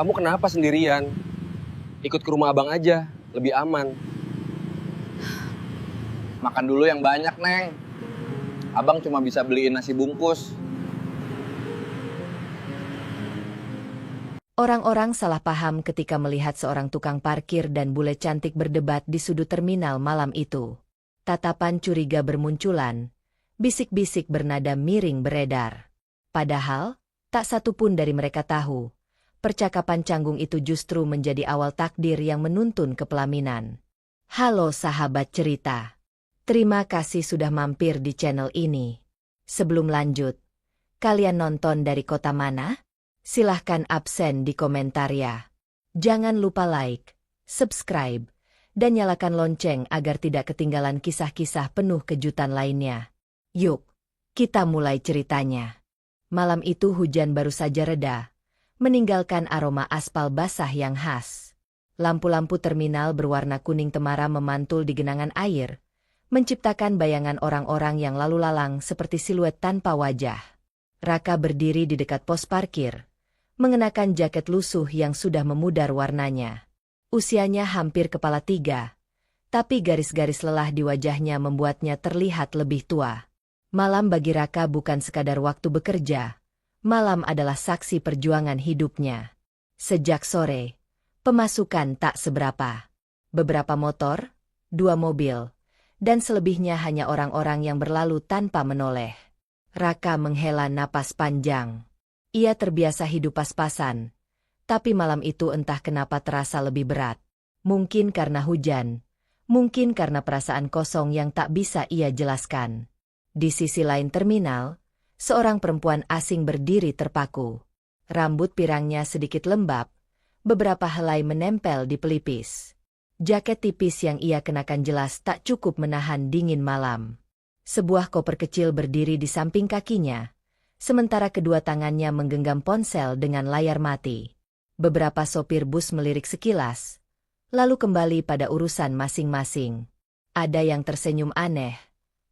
Kamu kenapa sendirian? Ikut ke rumah abang aja, lebih aman. Makan dulu yang banyak, Neng. Abang cuma bisa beliin nasi bungkus. Orang-orang salah paham ketika melihat seorang tukang parkir dan bule cantik berdebat di sudut terminal malam itu. Tatapan curiga bermunculan, bisik-bisik bernada miring beredar. Padahal, tak satu pun dari mereka tahu, percakapan canggung itu justru menjadi awal takdir yang menuntun ke pelaminan. Halo sahabat cerita. Terima kasih sudah mampir di channel ini. Sebelum lanjut, kalian nonton dari kota mana? Silahkan absen di komentar ya. Jangan lupa like, subscribe, dan nyalakan lonceng agar tidak ketinggalan kisah-kisah penuh kejutan lainnya. Yuk, kita mulai ceritanya. Malam itu hujan baru saja reda, meninggalkan aroma aspal basah yang khas. Lampu-lampu terminal berwarna kuning temara memantul di genangan air, menciptakan bayangan orang-orang yang lalu lalang seperti siluet tanpa wajah. Raka berdiri di dekat pos parkir, mengenakan jaket lusuh yang sudah memudar warnanya. Usianya hampir kepala tiga, tapi garis-garis lelah di wajahnya membuatnya terlihat lebih tua. Malam bagi Raka bukan sekadar waktu bekerja, malam adalah saksi perjuangan hidupnya. Sejak sore, pemasukan tak seberapa. Beberapa motor, 2 mobil, dan selebihnya hanya orang-orang yang berlalu tanpa menoleh. Raka menghela napas panjang. Ia terbiasa hidup pas-pasan, tapi malam itu entah kenapa terasa lebih berat. Mungkin karena hujan, mungkin karena perasaan kosong yang tak bisa ia jelaskan. Di sisi lain terminal, seorang perempuan asing berdiri terpaku. Rambut pirangnya sedikit lembab, beberapa helai menempel di pelipis. Jaket tipis yang ia kenakan jelas tak cukup menahan dingin malam. Sebuah koper kecil berdiri di samping kakinya, sementara kedua tangannya menggenggam ponsel dengan layar mati. Beberapa sopir bus melirik sekilas, lalu kembali pada urusan masing-masing. Ada yang tersenyum aneh,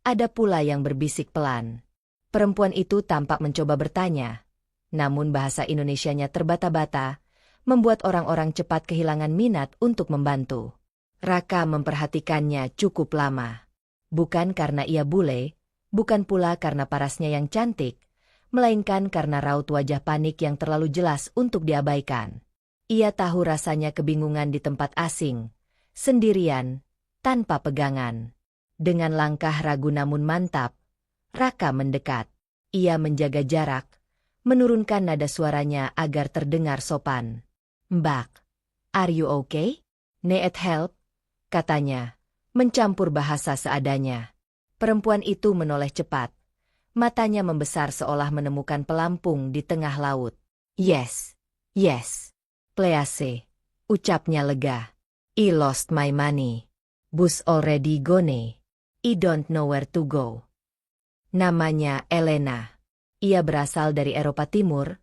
ada pula yang berbisik pelan. Perempuan itu tampak mencoba bertanya, namun bahasa Indonesianya terbata-bata, membuat orang-orang cepat kehilangan minat untuk membantu. Raka memperhatikannya cukup lama. Bukan karena ia bule, bukan pula karena parasnya yang cantik, melainkan karena raut wajah panik yang terlalu jelas untuk diabaikan. Ia tahu rasanya kebingungan di tempat asing, sendirian, tanpa pegangan. Dengan langkah ragu namun mantap, Raka mendekat. Ia menjaga jarak, menurunkan nada suaranya agar terdengar sopan. "Mbak, are you okay? Need help?" katanya, mencampur bahasa seadanya. Perempuan itu menoleh cepat. Matanya membesar seolah menemukan pelampung di tengah laut. Yes, please, ucapnya lega. I lost my money. Bus already gone. I don't know where to go. Namanya Elena. Ia berasal dari Eropa Timur,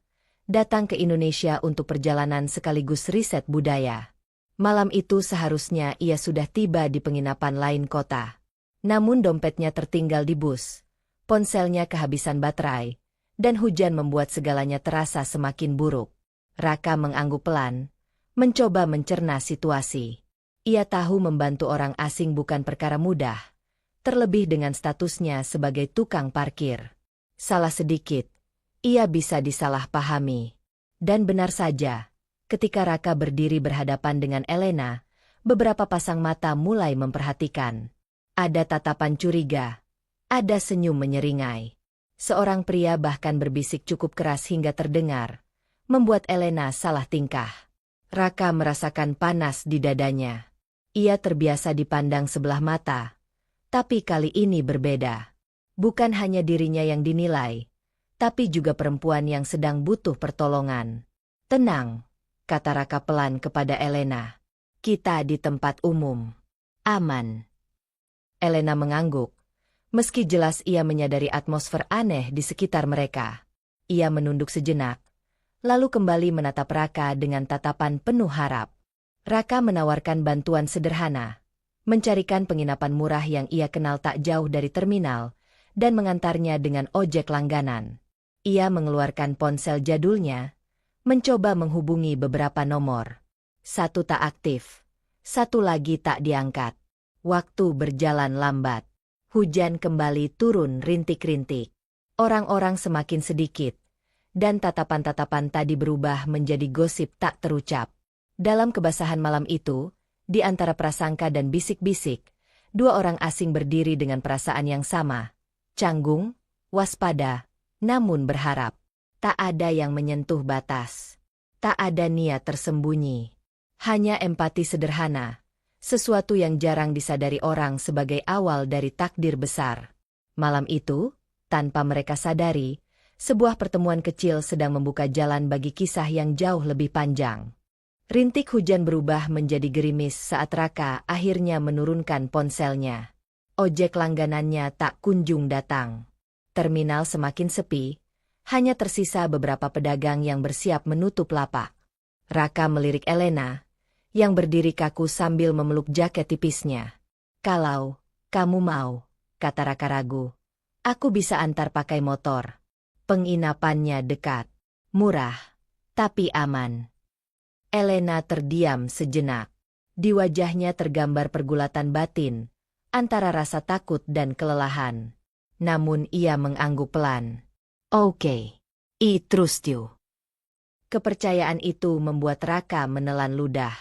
datang ke Indonesia untuk perjalanan sekaligus riset budaya. Malam itu seharusnya ia sudah tiba di penginapan lain kota. Namun dompetnya tertinggal di bus. Ponselnya kehabisan baterai, dan hujan membuat segalanya terasa semakin buruk. Raka mengangguk pelan, mencoba mencerna situasi. Ia tahu membantu orang asing bukan perkara mudah, terlebih dengan statusnya sebagai tukang parkir. Salah sedikit, ia bisa disalahpahami. Dan benar saja, ketika Raka berdiri berhadapan dengan Elena, beberapa pasang mata mulai memperhatikan. Ada tatapan curiga. Ada senyum menyeringai. Seorang pria bahkan berbisik cukup keras hingga terdengar, membuat Elena salah tingkah. Raka merasakan panas di dadanya. Ia terbiasa dipandang sebelah mata, tapi kali ini berbeda. Bukan hanya dirinya yang dinilai, tapi juga perempuan yang sedang butuh pertolongan. "Tenang," kata Raka pelan kepada Elena. "Kita di tempat umum. Aman." Elena mengangguk. Meski jelas ia menyadari atmosfer aneh di sekitar mereka. Ia menunduk sejenak, lalu kembali menatap Raka dengan tatapan penuh harap. Raka menawarkan bantuan sederhana, mencarikan penginapan murah yang ia kenal tak jauh dari terminal, dan mengantarnya dengan ojek langganan. Ia mengeluarkan ponsel jadulnya, Mencoba menghubungi beberapa nomor. Satu tak aktif. Satu lagi tak diangkat. Waktu berjalan lambat. Hujan kembali turun rintik-rintik. Orang-orang semakin sedikit. Dan tatapan-tatapan tadi berubah menjadi gosip tak terucap. Dalam kebasahan malam itu, di antara prasangka dan bisik-bisik, dua orang asing berdiri dengan perasaan yang sama. Canggung, waspada, namun berharap. Tak ada yang menyentuh batas. Tak ada niat tersembunyi. Hanya empati sederhana. Sesuatu yang jarang disadari orang sebagai awal dari takdir besar. Malam itu, tanpa mereka sadari, sebuah pertemuan kecil sedang membuka jalan bagi kisah yang jauh lebih panjang. Rintik hujan berubah menjadi gerimis saat Raka akhirnya menurunkan ponselnya. Ojek langganannya tak kunjung datang. Terminal semakin sepi. Hanya tersisa beberapa pedagang yang bersiap menutup lapak. Raka melirik Elena, yang berdiri kaku sambil memeluk jaket tipisnya. "Kalau kamu mau," kata Raka ragu, "aku bisa antar pakai motor. Penginapannya dekat, murah, tapi aman." Elena terdiam sejenak. Di wajahnya tergambar pergulatan batin, antara rasa takut dan kelelahan. Namun ia mengangguk pelan. "Oke, I trust you." Kepercayaan itu membuat Raka menelan ludah.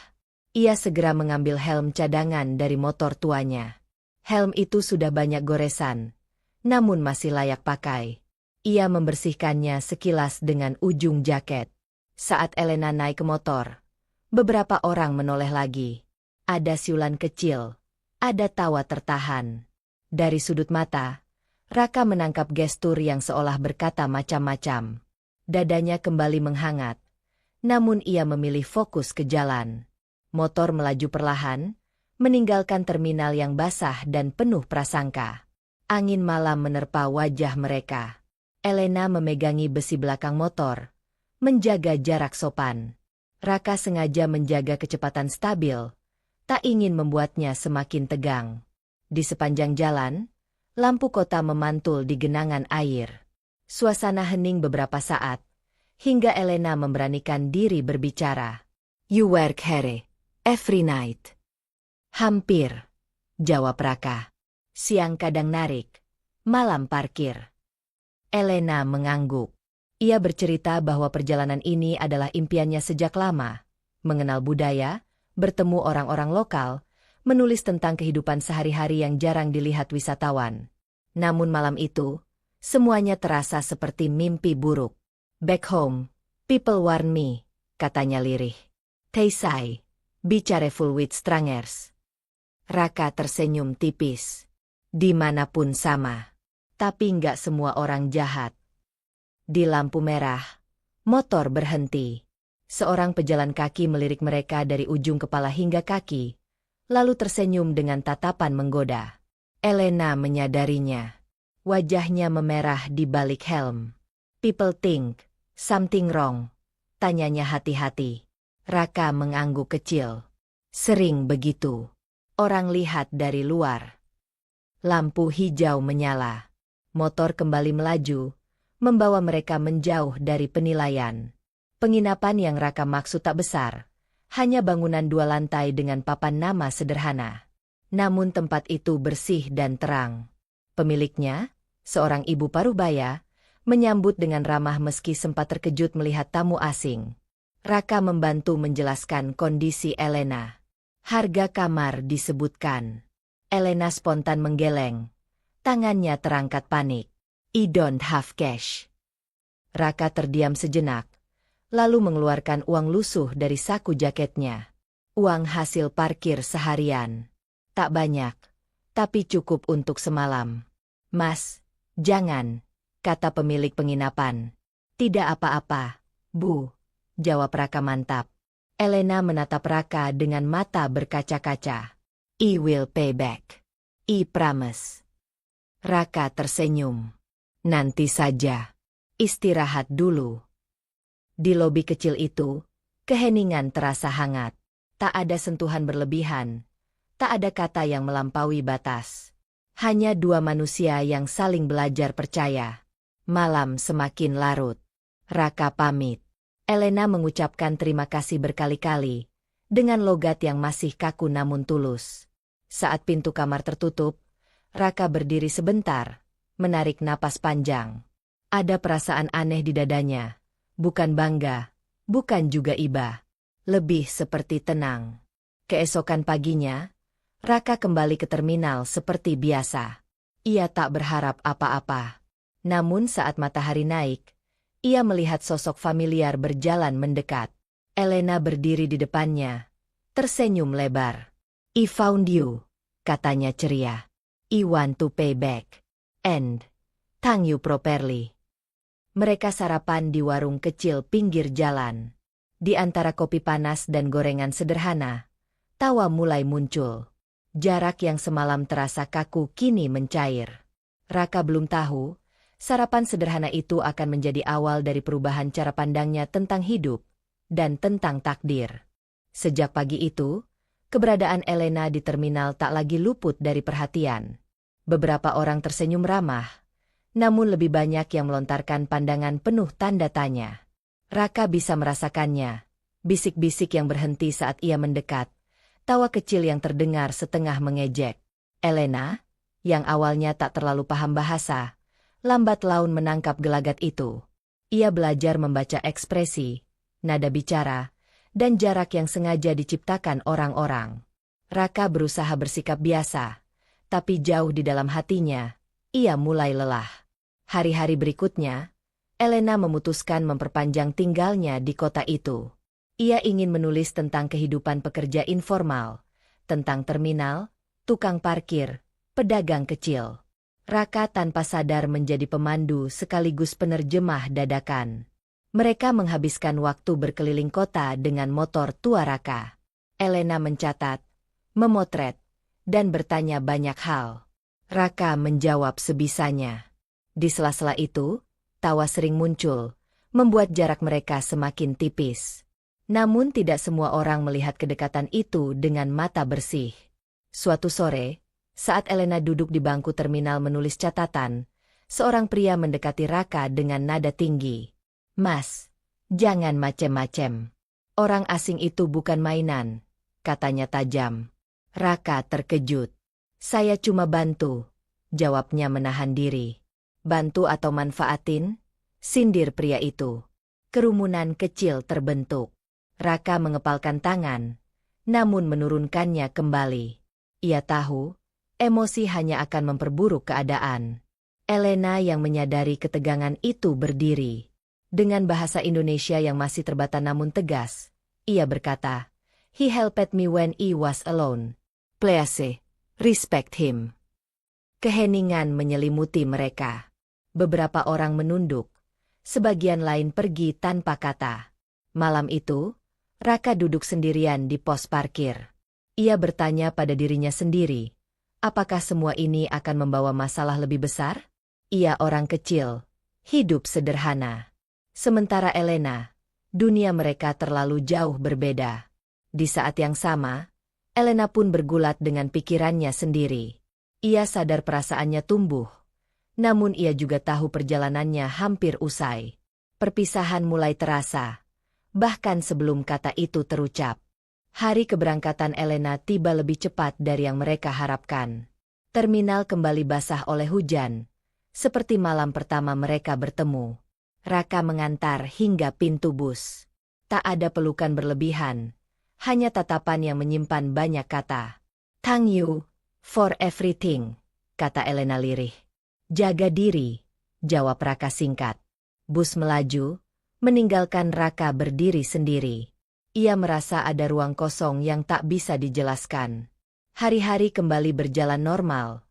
Ia segera mengambil helm cadangan dari motor tuanya. Helm itu sudah banyak goresan, namun masih layak pakai. Ia membersihkannya sekilas dengan ujung jaket. Saat Elena naik ke motor, beberapa orang menoleh lagi. Ada siulan kecil, ada tawa tertahan. Dari sudut mata, Raka menangkap gestur yang seolah berkata macam-macam. Dadanya kembali menghangat, namun ia memilih fokus ke jalan. Motor melaju perlahan, meninggalkan terminal yang basah dan penuh prasangka. Angin malam menerpa wajah mereka. Elena memegangi besi belakang motor, menjaga jarak sopan. Raka sengaja menjaga kecepatan stabil, tak ingin membuatnya semakin tegang. Di sepanjang jalan, lampu kota memantul di genangan air. Suasana hening beberapa saat, hingga Elena memberanikan diri berbicara. "You work here, every night?" "Hampir," jawab Raka. "Siang kadang narik, malam parkir." Elena mengangguk. Ia bercerita bahwa perjalanan ini adalah impiannya sejak lama. Mengenal budaya, bertemu orang-orang lokal, menulis tentang kehidupan sehari-hari yang jarang dilihat wisatawan. Namun malam itu, semuanya terasa seperti mimpi buruk. "Back home, people warn me," katanya lirih. "They say, be careful with strangers." Raka tersenyum tipis. Dimanapun sama. Tapi nggak semua orang jahat. Di lampu merah, motor berhenti. Seorang pejalan kaki melirik mereka dari ujung kepala hingga kaki, lalu tersenyum dengan tatapan menggoda. Elena menyadarinya. Wajahnya memerah di balik helm. "People think something wrong?" tanyanya hati-hati. Raka mengangguk kecil. "Sering begitu. Orang lihat dari luar." Lampu hijau menyala. Motor kembali melaju, membawa mereka menjauh dari penilaian. Penginapan yang Raka maksud tak besar. Hanya bangunan 2 lantai dengan papan nama sederhana. Namun tempat itu bersih dan terang. Pemiliknya, seorang ibu parubaya, menyambut dengan ramah meski sempat terkejut melihat tamu asing. Raka membantu menjelaskan kondisi Elena. Harga kamar disebutkan. Elena spontan menggeleng. Tangannya terangkat panik. "I don't have cash." Raka terdiam sejenak, lalu mengeluarkan uang lusuh dari saku jaketnya. Uang hasil parkir seharian. Tak banyak, tapi cukup untuk semalam. "Mas, jangan," kata pemilik penginapan. "Tidak apa-apa, Bu," jawab Raka mantap. Elena menatap Raka dengan mata berkaca-kaca. "I will pay back. I promise." Raka tersenyum. "Nanti saja. Istirahat dulu." Di lobi kecil itu, keheningan terasa hangat. Tak ada sentuhan berlebihan. Tak ada kata yang melampaui batas. Hanya 2 manusia yang saling belajar percaya. Malam semakin larut. Raka pamit. Elena mengucapkan terima kasih berkali-kali, dengan logat yang masih kaku namun tulus. Saat pintu kamar tertutup, Raka berdiri sebentar, menarik napas panjang. Ada perasaan aneh di dadanya, bukan bangga, bukan juga iba. Lebih seperti tenang. Keesokan paginya, Raka kembali ke terminal seperti biasa. Ia tak berharap apa-apa. Namun saat matahari naik, ia melihat sosok familiar berjalan mendekat. Elena berdiri di depannya, tersenyum lebar. "I found you," katanya ceria. "I want to pay back. And thank you properly." Mereka sarapan di warung kecil pinggir jalan. Di antara kopi panas dan gorengan sederhana, tawa mulai muncul. Jarak yang semalam terasa kaku kini mencair. Raka belum tahu, sarapan sederhana itu akan menjadi awal dari perubahan cara pandangnya tentang hidup dan tentang takdir. Sejak pagi itu, keberadaan Elena di terminal tak lagi luput dari perhatian. Beberapa orang tersenyum ramah, namun lebih banyak yang melontarkan pandangan penuh tanda tanya. Raka bisa merasakannya, bisik-bisik yang berhenti saat ia mendekat, tawa kecil yang terdengar setengah mengejek. Elena, yang awalnya tak terlalu paham bahasa, lambat laun menangkap gelagat itu. Ia belajar membaca ekspresi, nada bicara, dan jarak yang sengaja diciptakan orang-orang. Raka berusaha bersikap biasa, tapi jauh di dalam hatinya, ia mulai lelah. Hari-hari berikutnya, Elena memutuskan memperpanjang tinggalnya di kota itu. Ia ingin menulis tentang kehidupan pekerja informal, tentang terminal, tukang parkir, pedagang kecil. Raka tanpa sadar menjadi pemandu sekaligus penerjemah dadakan. Mereka menghabiskan waktu berkeliling kota dengan motor tua Raka. Elena mencatat, memotret, dan bertanya banyak hal. Raka menjawab sebisanya. Di sela-sela itu, tawa sering muncul, membuat jarak mereka semakin tipis. Namun tidak semua orang melihat kedekatan itu dengan mata bersih. Suatu sore, saat Elena duduk di bangku terminal menulis catatan, seorang pria mendekati Raka dengan nada tinggi. "Mas, jangan macem-macem. Orang asing itu bukan mainan," katanya tajam. Raka terkejut. "Saya cuma bantu," jawabnya menahan diri. "Bantu atau manfaatin?" sindir pria itu. Kerumunan kecil terbentuk. Raka mengepalkan tangan, namun menurunkannya kembali. Ia tahu, emosi hanya akan memperburuk keadaan. Elena yang menyadari ketegangan itu berdiri. Dengan bahasa Indonesia yang masih terbata namun tegas, ia berkata, "He helped me when I was alone. Please, respect him." Keheningan menyelimuti mereka. Beberapa orang menunduk, sebagian lain pergi tanpa kata. Malam itu, Raka duduk sendirian di pos parkir. Ia bertanya pada dirinya sendiri, apakah semua ini akan membawa masalah lebih besar? Ia orang kecil, hidup sederhana. Sementara Elena, dunia mereka terlalu jauh berbeda. Di saat yang sama, Elena pun bergulat dengan pikirannya sendiri. Ia sadar perasaannya tumbuh, namun ia juga tahu perjalanannya hampir usai. Perpisahan mulai terasa, bahkan sebelum kata itu terucap. Hari keberangkatan Elena tiba lebih cepat dari yang mereka harapkan. Terminal kembali basah oleh hujan, seperti malam pertama mereka bertemu. Raka mengantar hingga pintu bus. Tak ada pelukan berlebihan, hanya tatapan yang menyimpan banyak kata. "Thank you for everything," kata Elena lirih. "Jaga diri," jawab Raka singkat. Bus melaju, meninggalkan Raka berdiri sendiri. Ia merasa ada ruang kosong yang tak bisa dijelaskan. Hari-hari kembali berjalan normal,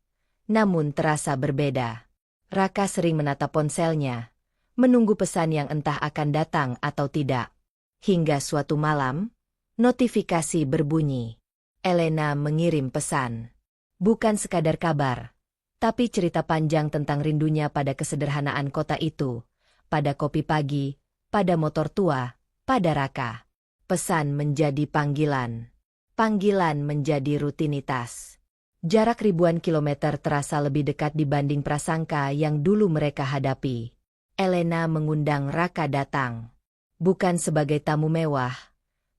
namun terasa berbeda. Raka sering menatap ponselnya, menunggu pesan yang entah akan datang atau tidak. Hingga suatu malam, notifikasi berbunyi. Elena mengirim pesan. Bukan sekadar kabar, tapi cerita panjang tentang rindunya pada kesederhanaan kota itu, pada kopi pagi, pada motor tua, pada Raka. Pesan menjadi panggilan. Panggilan menjadi rutinitas. Jarak ribuan kilometer terasa lebih dekat dibanding prasangka yang dulu mereka hadapi. Elena mengundang Raka datang. Bukan sebagai tamu mewah,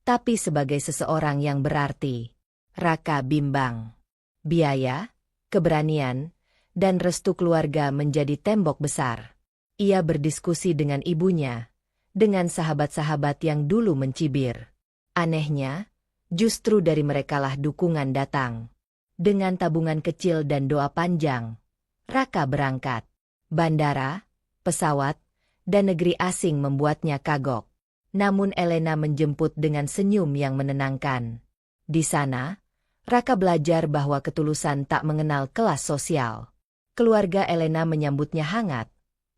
tapi sebagai seseorang yang berarti. Raka bimbang. Biaya, keberanian, dan restu keluarga menjadi tembok besar. Ia berdiskusi dengan ibunya, dengan sahabat-sahabat yang dulu mencibir. Anehnya, justru dari merekalah dukungan datang. Dengan tabungan kecil dan doa panjang, Raka berangkat. Bandara, pesawat, dan negeri asing membuatnya kagok. Namun Elena menjemput dengan senyum yang menenangkan. Di sana, Raka belajar bahwa ketulusan tak mengenal kelas sosial. Keluarga Elena menyambutnya hangat,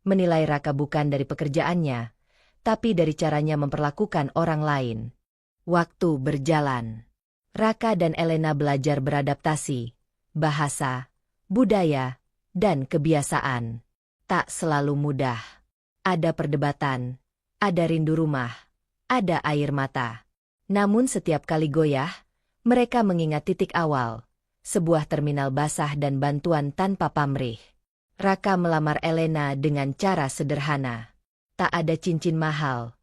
menilai Raka bukan dari pekerjaannya, tapi dari caranya memperlakukan orang lain. Waktu berjalan. Raka dan Elena belajar beradaptasi, bahasa, budaya, dan kebiasaan. Tak selalu mudah. Ada perdebatan, ada rindu rumah, ada air mata. Namun setiap kali goyah, mereka mengingat titik awal, sebuah terminal basah dan bantuan tanpa pamrih. Raka melamar Elena dengan cara sederhana. Tak ada cincin mahal,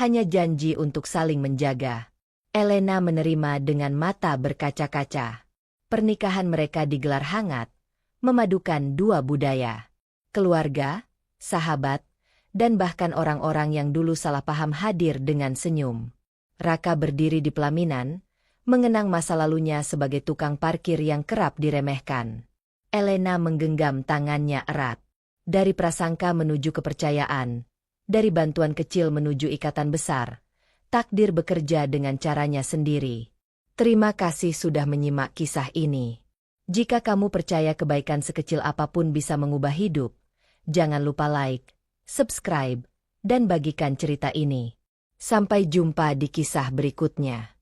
hanya janji untuk saling menjaga. Elena menerima dengan mata berkaca-kaca. Pernikahan mereka digelar hangat, memadukan dua budaya. Keluarga, sahabat, dan bahkan orang-orang yang dulu salah paham hadir dengan senyum. Raka berdiri di pelaminan, mengenang masa lalunya sebagai tukang parkir yang kerap diremehkan. Elena menggenggam tangannya erat. Dari prasangka menuju kepercayaan, dari bantuan kecil menuju ikatan besar, takdir bekerja dengan caranya sendiri. Terima kasih sudah menyimak kisah ini. Jika kamu percaya kebaikan sekecil apapun bisa mengubah hidup, jangan lupa like, subscribe, dan bagikan cerita ini. Sampai jumpa di kisah berikutnya.